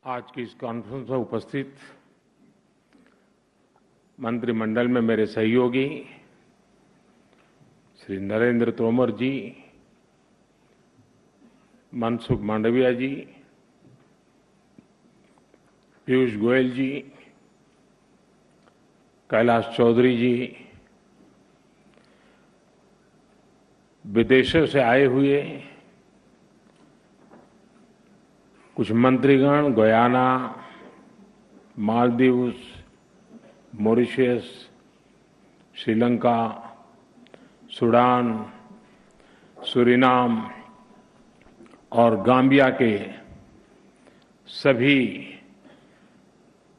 आज की इस कॉन्फ्रेंस में उपस्थित मंत्रिमंडल में मेरे सहयोगी श्री नरेंद्र तोमर जी, मनसुख मांडविया जी, पीयूष गोयल जी, कैलाश चौधरी जी, विदेशों से आए हुए कुछ मंत्रीगण, Guyana, Maldives, Mauritius, Sri Lanka, Sudan, Suriname और गाम्बिया के सभी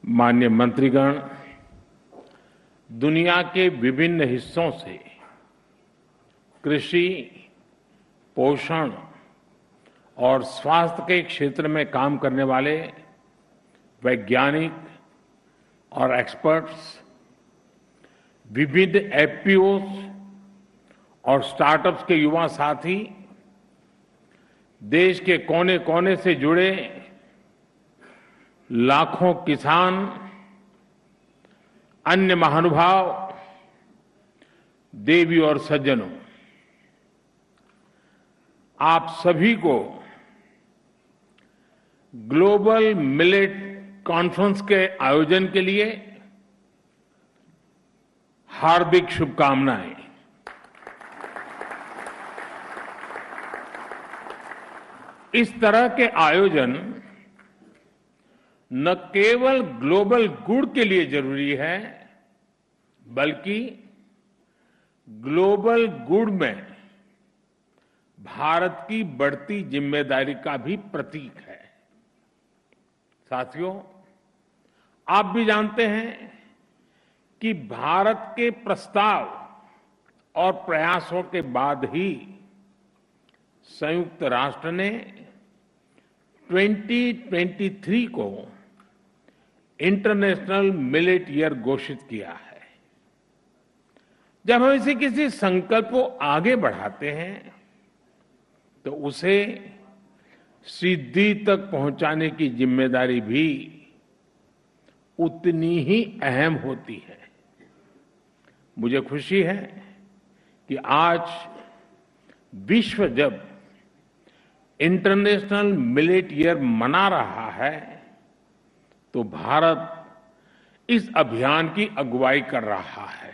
माननीय मंत्रीगण, दुनिया के विभिन्न हिस्सों से कृषि, पोषण और स्वास्थ्य के क्षेत्र में काम करने वाले वैज्ञानिक और एक्सपर्ट्स, विविध एफपीओज और स्टार्टअप्स के युवा साथी, देश के कोने कोने से जुड़े लाखों किसान, अन्य महानुभाव, देवी और सज्जनों, आप सभी को ग्लोबल मिलेट कॉन्फ्रेंस के आयोजन के लिए हार्दिक शुभकामनाएं। इस तरह के आयोजन न केवल ग्लोबल गुड के लिए जरूरी है, बल्कि ग्लोबल गुड में भारत की बढ़ती जिम्मेदारी का भी प्रतीक है। साथियों, आप भी जानते हैं कि भारत के प्रस्ताव और प्रयासों के बाद ही संयुक्त राष्ट्र ने 2023 को इंटरनेशनल मिलेट ईयर घोषित किया है। जब हम इसे किसी संकल्प को आगे बढ़ाते हैं तो उसे सिद्धि तक पहुंचाने की जिम्मेदारी भी उतनी ही अहम होती है। मुझे खुशी है कि आज विश्व जब इंटरनेशनल मिलेट ईयर मना रहा है तो भारत इस अभियान की अगुवाई कर रहा है।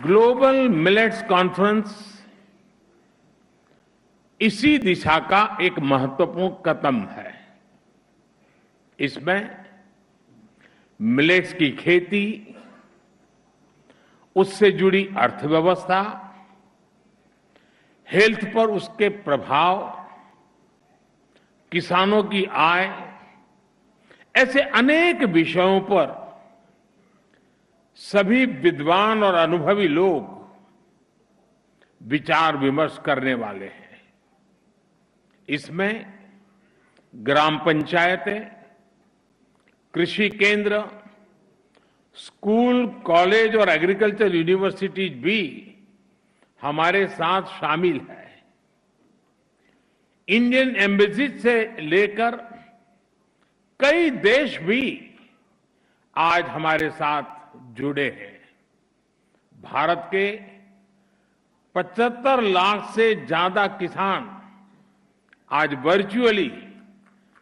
ग्लोबल मिलेट्स कॉन्फ्रेंस इसी दिशा का एक महत्वपूर्ण कदम है। इसमें मिलेट्स की खेती, उससे जुड़ी अर्थव्यवस्था, हेल्थ पर उसके प्रभाव, किसानों की आय, ऐसे अनेक विषयों पर सभी विद्वान और अनुभवी लोग विचार विमर्श करने वाले हैं। इसमें ग्राम पंचायतें, कृषि केंद्र, स्कूल, कॉलेज और एग्रीकल्चर यूनिवर्सिटीज भी हमारे साथ शामिल है। इंडियन एम्बेसी से लेकर कई देश भी आज हमारे साथ जुड़े हैं। भारत के 75 लाख से ज्यादा किसान आज वर्चुअली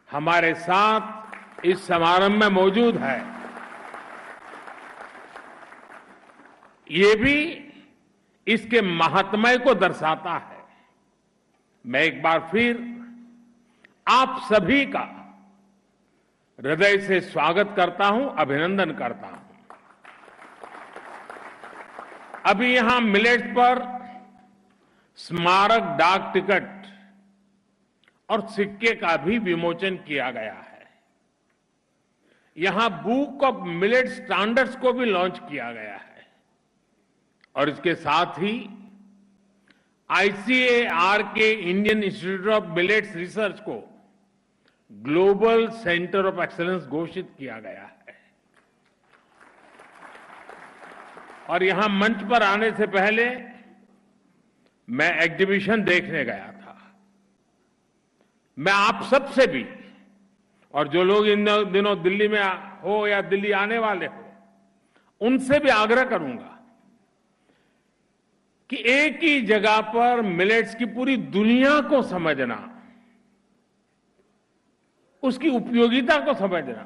हमारे साथ इस समारंभ में मौजूद है। ये भी इसके महात्म्य को दर्शाता है। मैं एक बार फिर आप सभी का हृदय से स्वागत करता हूं, अभिनंदन करता हूं। अभी यहां मिलेट्स पर स्मारक डाक टिकट और सिक्के का भी विमोचन किया गया है। यहां बुक ऑफ मिलेट स्टैंडर्ड्स को भी लॉन्च किया गया है और इसके साथ ही आईसीएआर के Indian institute of millets research को ग्लोबल सेंटर ऑफ एक्सीलेंस घोषित किया गया है। और यहां मंच पर आने से पहले मैं एग्जीबिशन देखने गया था। मैं आप सबसे भी, और जो लोग इन दिनों दिल्ली में हो या दिल्ली आने वाले हो, उनसे भी आग्रह करूंगा कि एक ही जगह पर मिलेट्स की पूरी दुनिया को समझना, उसकी उपयोगिता को समझना,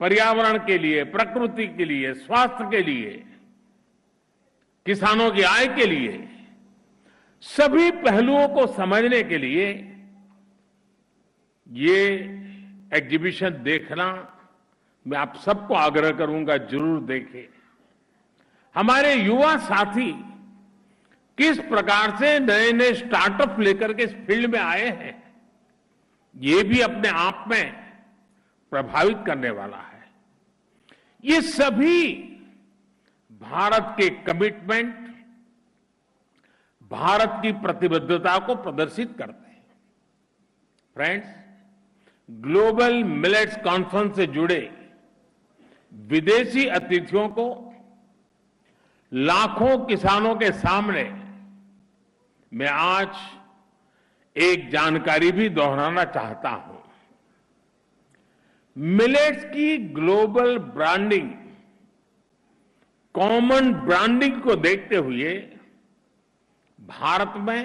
पर्यावरण के लिए, प्रकृति के लिए, स्वास्थ्य के लिए, किसानों की आय के लिए, सभी पहलुओं को समझने के लिए ये एग्जीबिशन देखना मैं आप सबको आग्रह करूंगा, जरूर देखें। हमारे युवा साथी किस प्रकार से नए नए स्टार्टअप लेकर के इस फील्ड में आए हैं, ये भी अपने आप में प्रभावित करने वाला है। ये सभी भारत के कमिटमेंट, भारत की प्रतिबद्धता को प्रदर्शित करते हैं। फ्रेंड्स, ग्लोबल मिलेट्स कॉन्फ्रेंस से जुड़े विदेशी अतिथियों को लाखों किसानों के सामने मैं आज एक जानकारी भी दोहराना चाहता हूं। मिलेट्स की ग्लोबल ब्रांडिंग, कॉमन ब्रांडिंग को देखते हुए भारत में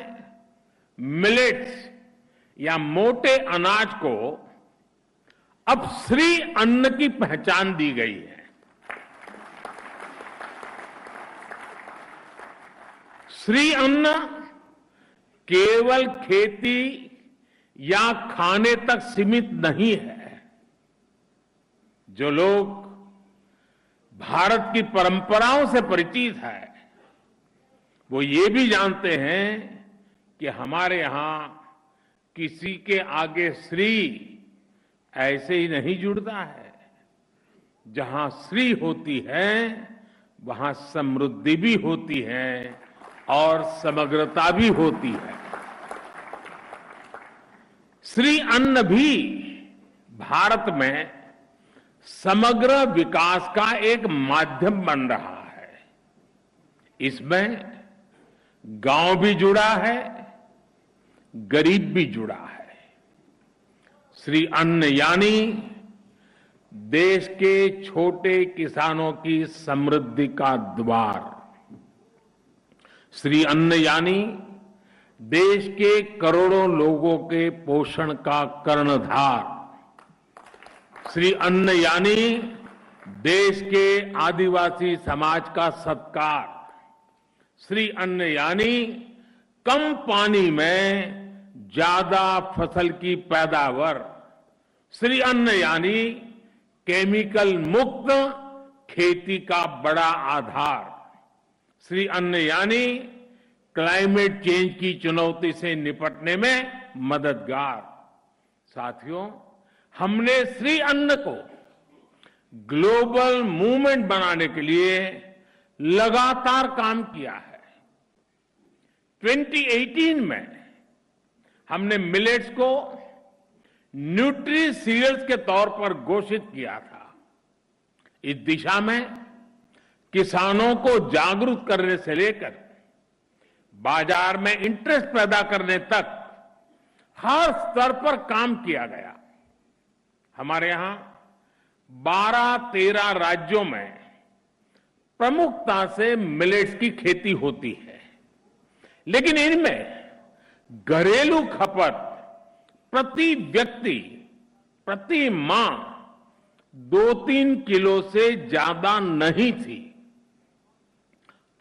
मिलेट्स या मोटे अनाज को अब श्री अन्न की पहचान दी गई है। श्री अन्न केवल खेती या खाने तक सीमित नहीं है। जो लोग भारत की परंपराओं से परिचित है, वो ये भी जानते हैं कि हमारे यहां किसी के आगे श्री ऐसे ही नहीं जुड़ता है। जहां श्री होती है, वहां समृद्धि भी होती है और समग्रता भी होती है। श्री अन्न भी भारत में समग्र विकास का एक माध्यम बन रहा है। इसमें गांव भी जुड़ा है, गरीब भी जुड़ा है। श्री अन्न यानी देश के छोटे किसानों की समृद्धि का द्वार। श्री अन्न यानी देश के करोड़ों लोगों के पोषण का कर्णधार। श्री अन्न यानी देश के आदिवासी समाज का सत्कार। श्री अन्न यानी कम पानी में ज्यादा फसल की पैदावार। श्री अन्न यानी केमिकल मुक्त खेती का बड़ा आधार। श्री अन्न यानी क्लाइमेट चेंज की चुनौती से निपटने में मददगार। साथियों, हमने श्री अन्न को ग्लोबल मूवमेंट बनाने के लिए लगातार काम किया है। 2018 में हमने मिलेट्स को न्यूट्री सीरियल्स के तौर पर घोषित किया था। इस दिशा में किसानों को जागरूक करने से लेकर बाजार में इंटरेस्ट पैदा करने तक हर स्तर पर काम किया गया। हमारे यहां 12-13 राज्यों में प्रमुखता से मिलेट्स की खेती होती है, लेकिन इनमें घरेलू खपत प्रति व्यक्ति प्रति माह 2-3 किलो से ज्यादा नहीं थी।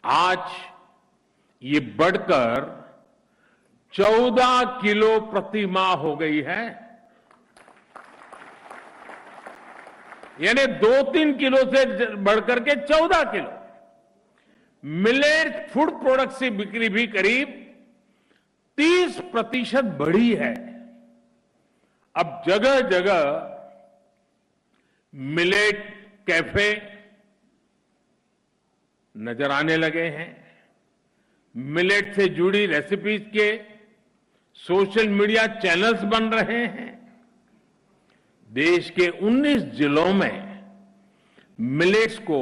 आज ये बढ़कर 14 किलो प्रति माह हो गई है। यानी 2-3 किलो से बढ़कर के 14 किलो। मिलेट फूड प्रोडक्ट्स की बिक्री भी करीब 30% बढ़ी है। अब जगह जगह मिलेट कैफे नजर आने लगे हैं। मिलेट से जुड़ी रेसिपीज के सोशल मीडिया चैनल्स बन रहे हैं। देश के 19 जिलों में मिलेट्स को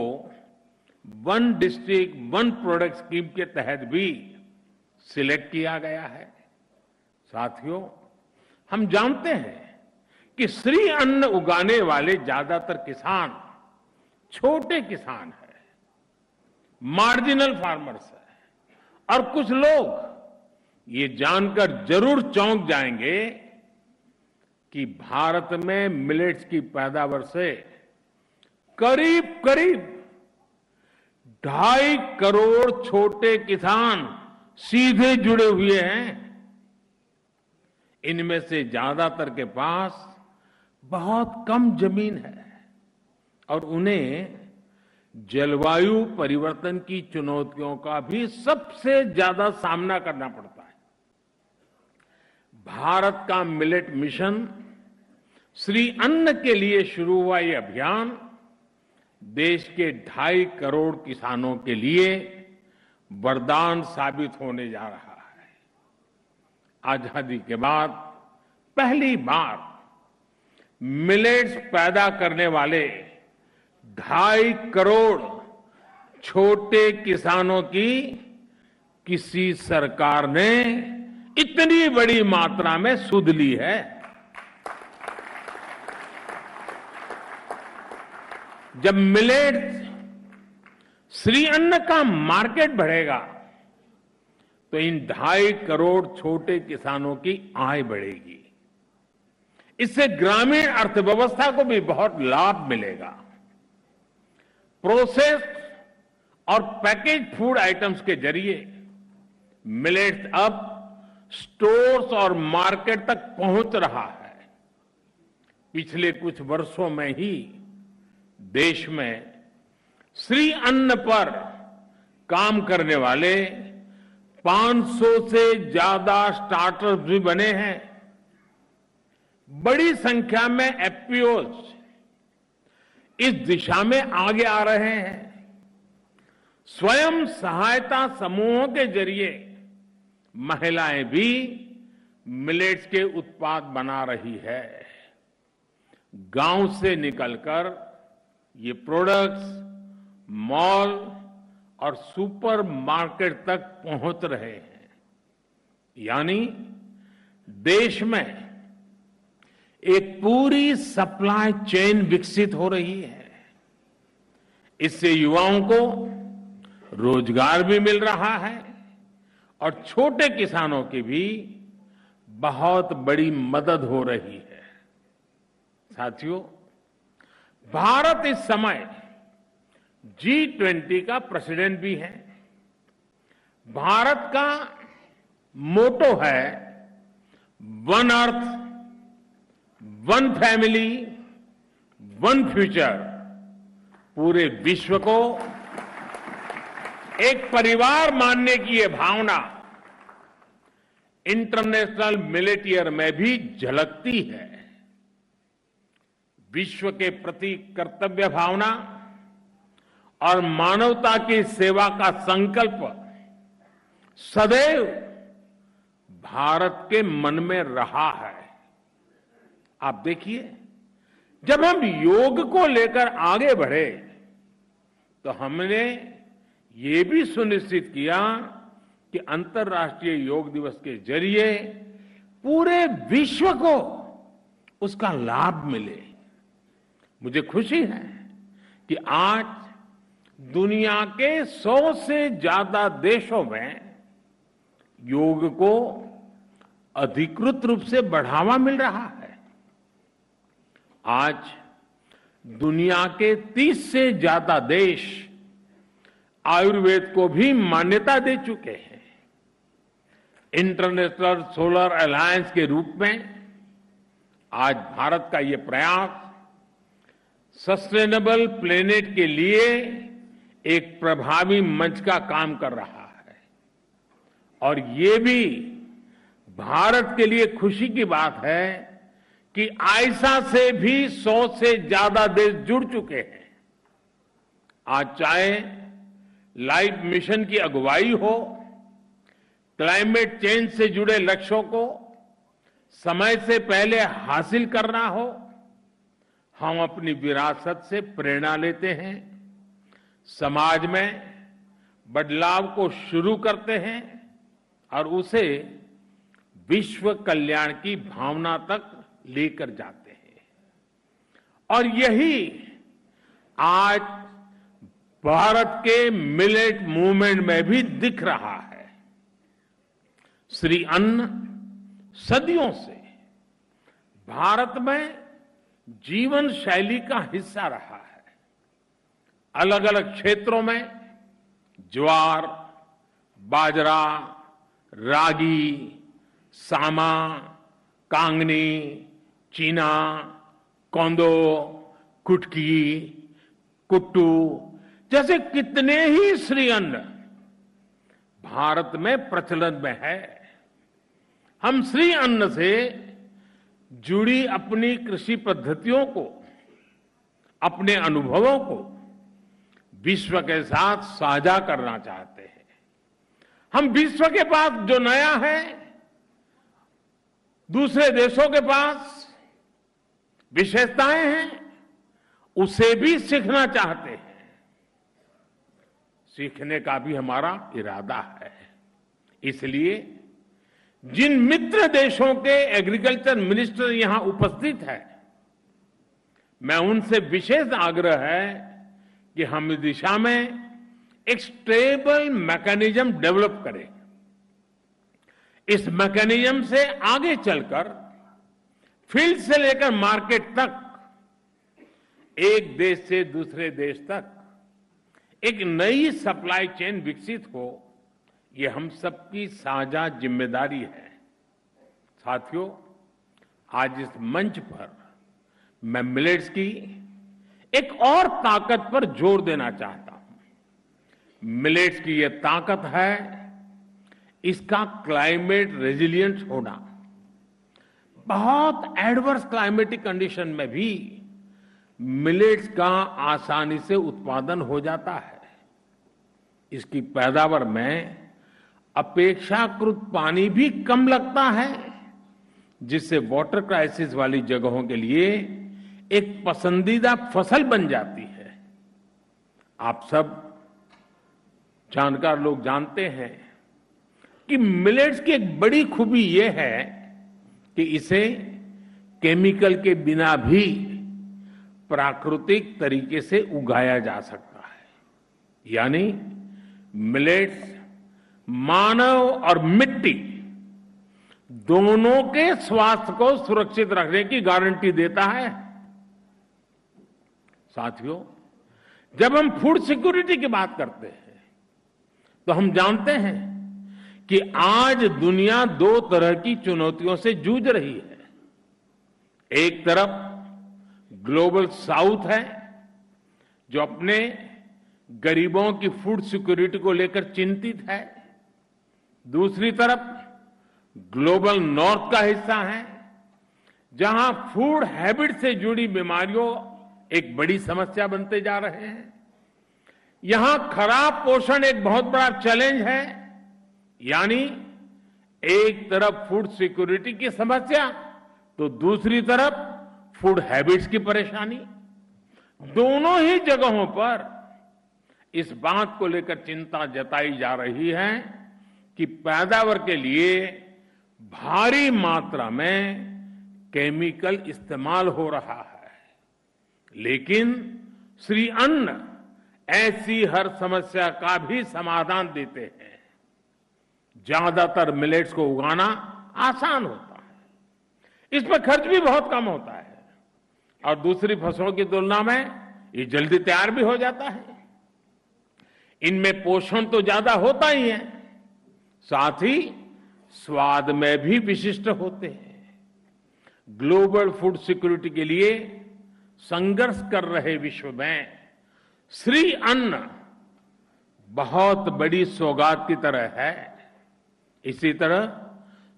one district one product scheme के तहत भी सिलेक्ट किया गया है। साथियों, हम जानते हैं कि श्री अन्न उगाने वाले ज्यादातर किसान छोटे किसान हैं, मार्जिनल फार्मर्स हैं। और कुछ लोग ये जानकर जरूर चौंक जाएंगे कि भारत में मिलेट्स की पैदावार से करीब करीब 2.5 करोड़ छोटे किसान सीधे जुड़े हुए हैं। इनमें से ज्यादातर के पास बहुत कम जमीन है और उन्हें जलवायु परिवर्तन की चुनौतियों का भी सबसे ज्यादा सामना करना पड़ता है। भारत का मिलेट मिशन श्री अन्न के लिए शुरू हुआ ये अभियान देश के 2.5 करोड़ किसानों के लिए वरदान साबित होने जा रहा है। आजादी के बाद पहली बार मिलेट्स पैदा करने वाले 2.5 करोड़ छोटे किसानों की किसी सरकार ने इतनी बड़ी मात्रा में सुध ली है। जब मिलेट्स श्री अन्न का मार्केट बढ़ेगा तो इन 2.5 करोड़ छोटे किसानों की आय बढ़ेगी। इससे ग्रामीण अर्थव्यवस्था को भी बहुत लाभ मिलेगा। प्रोसेस्ड और पैकेज फूड आइटम्स के जरिए मिलेट्स अब स्टोर्स और मार्केट तक पहुंच रहा है। पिछले कुछ वर्षों में ही देश में श्री अन्न पर काम करने वाले 500 से ज्यादा स्टार्टअप्स भी बने हैं। बड़ी संख्या में एफपीओज इस दिशा में आगे आ रहे हैं। स्वयं सहायता समूहों के जरिए महिलाएं भी मिलेट्स के उत्पाद बना रही है। गांव से निकलकर ये प्रोडक्ट्स मॉल और सुपर मार्केट तक पहुंच रहे हैं। यानी देश में एक पूरी सप्लाई चेन विकसित हो रही है। इससे युवाओं को रोजगार भी मिल रहा है और छोटे किसानों की भी बहुत बड़ी मदद हो रही है। साथियों, भारत इस समय G20 का प्रेसिडेंट भी है। भारत का मोटो है one earth, one family, one future. पूरे विश्व को एक परिवार मानने की यह भावना इंटरनेशनल मिलेट ईयर में भी झलकती है। विश्व के प्रति कर्तव्य भावना और मानवता की सेवा का संकल्प सदैव भारत के मन में रहा है। आप देखिए, जब हम योग को लेकर आगे बढ़े तो हमने ये भी सुनिश्चित किया कि अंतर्राष्ट्रीय योग दिवस के जरिए पूरे विश्व को उसका लाभ मिले। मुझे खुशी है कि आज दुनिया के 100 से ज्यादा देशों में योग को अधिकृत रूप से बढ़ावा मिल रहा है। आज दुनिया के 30 से ज्यादा देश आयुर्वेद को भी मान्यता दे चुके हैं। इंटरनेशनल सोलर अलायंस के रूप में आज भारत का ये प्रयास सस्टेनेबल प्लेनेट के लिए एक प्रभावी मंच का काम कर रहा है। और ये भी भारत के लिए खुशी की बात है कि आयसा से भी 100 से ज्यादा देश जुड़ चुके हैं। आज चाहे लाइफ मिशन की अगुवाई हो, क्लाइमेट चेंज से जुड़े लक्ष्यों को समय से पहले हासिल करना हो, हम अपनी विरासत से प्रेरणा लेते हैं, समाज में बदलाव को शुरू करते हैं और उसे विश्व कल्याण की भावना तक लेकर जाते हैं। और यही आज भारत के मिलेट मूवमेंट में भी दिख रहा है। श्री अन्न सदियों से भारत में जीवन शैली का हिस्सा रहा है। अलग अलग क्षेत्रों में ज्वार, बाजरा, रागी, सामा, कांगनी, चीना, कोंदो, कुटकी, कुट्टू जैसे कितने ही श्री अन्न भारत में प्रचलन में है। हम श्री अन्न से जुड़ी अपनी कृषि पद्धतियों को, अपने अनुभवों को विश्व के साथ साझा करना चाहते हैं। हम विश्व के पास जो नया है, दूसरे देशों के पास विशेषताएं हैं, उसे भी सीखना चाहते हैं। सीखने का भी हमारा इरादा है। इसलिए जिन मित्र देशों के एग्रीकल्चर मिनिस्टर यहां उपस्थित हैं, मैं उनसे विशेष आग्रह है कि हम इस दिशा में एक स्टेबल मैकेनिज्म डेवलप करें। इस मैकेनिज्म से आगे चलकर फील्ड से लेकर मार्केट तक, एक देश से दूसरे देश तक एक नई सप्लाई चेन विकसित हो, ये हम सबकी साझा जिम्मेदारी है। साथियों, आज इस मंच पर मैं मिलेट्स की एक और ताकत पर जोर देना चाहता हूं। मिलेट्स की यह ताकत है इसका क्लाइमेट रेजिलिएंट होना। बहुत एडवर्स क्लाइमेटिक कंडीशन में भी मिलेट्स का आसानी से उत्पादन हो जाता है। इसकी पैदावार में अपेक्षाकृत पानी भी कम लगता है, जिससे वाटर क्राइसिस वाली जगहों के लिए एक पसंदीदा फसल बन जाती है। आप सब जानकार लोग जानते हैं कि मिलेट्स की एक बड़ी खूबी यह है कि इसे केमिकल के बिना भी प्राकृतिक तरीके से उगाया जा सकता है। यानी मिलेट्स मानव और मिट्टी दोनों के स्वास्थ्य को सुरक्षित रखने की गारंटी देता है। साथियों, जब हम फूड सिक्योरिटी की बात करते हैं तो हम जानते हैं कि आज दुनिया दो तरह की चुनौतियों से जूझ रही है। एक तरफ ग्लोबल साउथ है, जो अपने गरीबों की फूड सिक्योरिटी को लेकर चिंतित है। दूसरी तरफ ग्लोबल नॉर्थ का हिस्सा है, जहां फूड हैबिट से जुड़ी बीमारियों एक बड़ी समस्या बनते जा रहे हैं। यहां खराब पोषण एक बहुत बड़ा चैलेंज है। यानी एक तरफ फूड सिक्योरिटी की समस्या तो दूसरी तरफ फूड हैबिट्स की परेशानी। दोनों ही जगहों पर इस बात को लेकर चिंता जताई जा रही है कि पैदावार के लिए भारी मात्रा में केमिकल इस्तेमाल हो रहा है। लेकिन श्री अन्न ऐसी हर समस्या का भी समाधान देते हैं। ज्यादातर मिलेट्स को उगाना आसान होता है, इसमें खर्च भी बहुत कम होता है और दूसरी फसलों की तुलना में ये जल्दी तैयार भी हो जाता है। इनमें पोषण तो ज्यादा होता ही है, साथ ही स्वाद में भी विशिष्ट होते हैं। ग्लोबल फूड सिक्योरिटी के लिए संघर्ष कर रहे विश्व में श्री अन्न बहुत बड़ी सौगात की तरह है। इसी तरह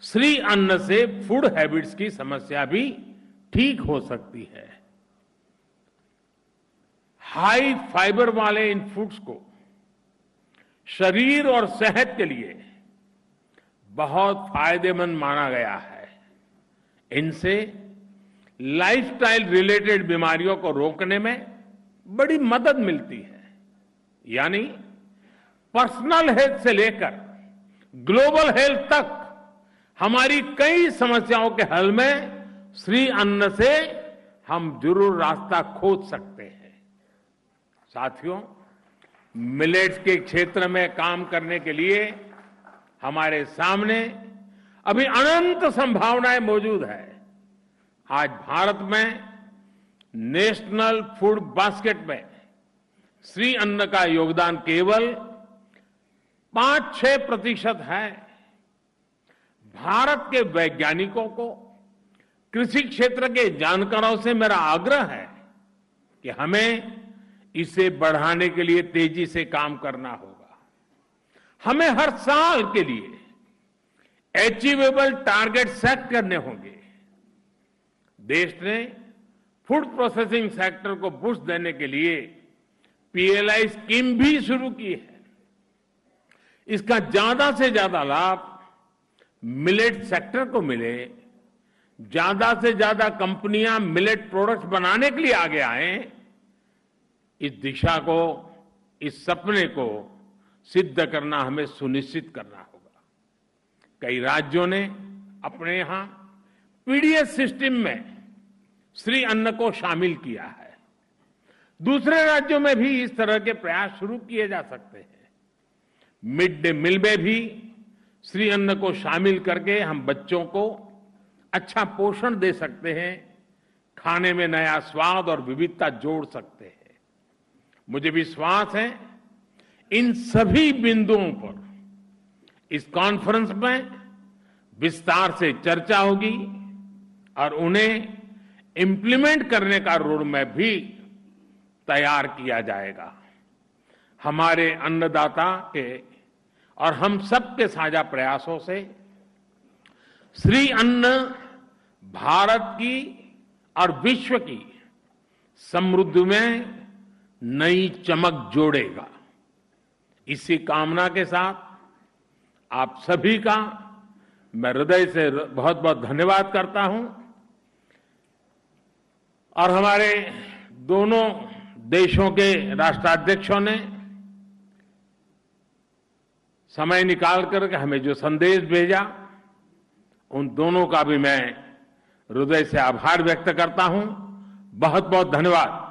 श्री अन्न से फूड हैबिट्स की समस्या भी ठीक हो सकती है। हाई फाइबर वाले इन फूड्स को शरीर और सेहत के लिए बहुत फायदेमंद माना गया है। इनसे लाइफस्टाइल रिलेटेड बीमारियों को रोकने में बड़ी मदद मिलती है। यानी पर्सनल हेल्थ से लेकर ग्लोबल हेल्थ तक हमारी कई समस्याओं के हल में श्री अन्न से हम जरूर रास्ता खोज सकते हैं। साथियों, मिलेट्स के क्षेत्र में काम करने के लिए हमारे सामने अभी अनंत संभावनाएं मौजूद है। आज भारत में नेशनल फूड बास्केट में श्री अन्न का योगदान केवल 5-6% है। भारत के वैज्ञानिकों को, कृषि क्षेत्र के जानकारों से मेरा आग्रह है कि हमें इसे बढ़ाने के लिए तेजी से काम करना होगा। हमें हर साल के लिए अचीवेबल टारगेट सेट करने होंगे। देश ने फूड प्रोसेसिंग सेक्टर को बूस्ट देने के लिए पीएलआई स्कीम भी शुरू की है। इसका ज्यादा से ज्यादा लाभ मिलेट सेक्टर को मिले, ज्यादा से ज्यादा कंपनियां मिलेट प्रोडक्ट्स बनाने के लिए आगे आए, इस दिशा को, इस सपने को सिद्ध करना हमें सुनिश्चित करना होगा। कई राज्यों ने अपने यहां पीडीएस सिस्टम में श्री अन्न को शामिल किया है। दूसरे राज्यों में भी इस तरह के प्रयास शुरू किए जा सकते हैं। मिड डे मील में भी श्री अन्न को शामिल करके हम बच्चों को अच्छा पोषण दे सकते हैं, खाने में नया स्वाद और विविधता जोड़ सकते हैं। मुझे विश्वास है इन सभी बिंदुओं पर इस कॉन्फ्रेंस में विस्तार से चर्चा होगी और उन्हें इंप्लीमेंट करने का रोड मैप भी तैयार किया जाएगा। हमारे अन्नदाता के और हम सबके साझा प्रयासों से श्री अन्न भारत की और विश्व की समृद्धि में नई चमक जोड़ेगा। इसी कामना के साथ आप सभी का मैं हृदय से बहुत बहुत धन्यवाद करता हूं और हमारे दोनों देशों के राष्ट्राध्यक्षों ने समय निकाल कर हमें जो संदेश भेजा, उन दोनों का भी मैं हृदय से आभार व्यक्त करता हूं। बहुत बहुत धन्यवाद।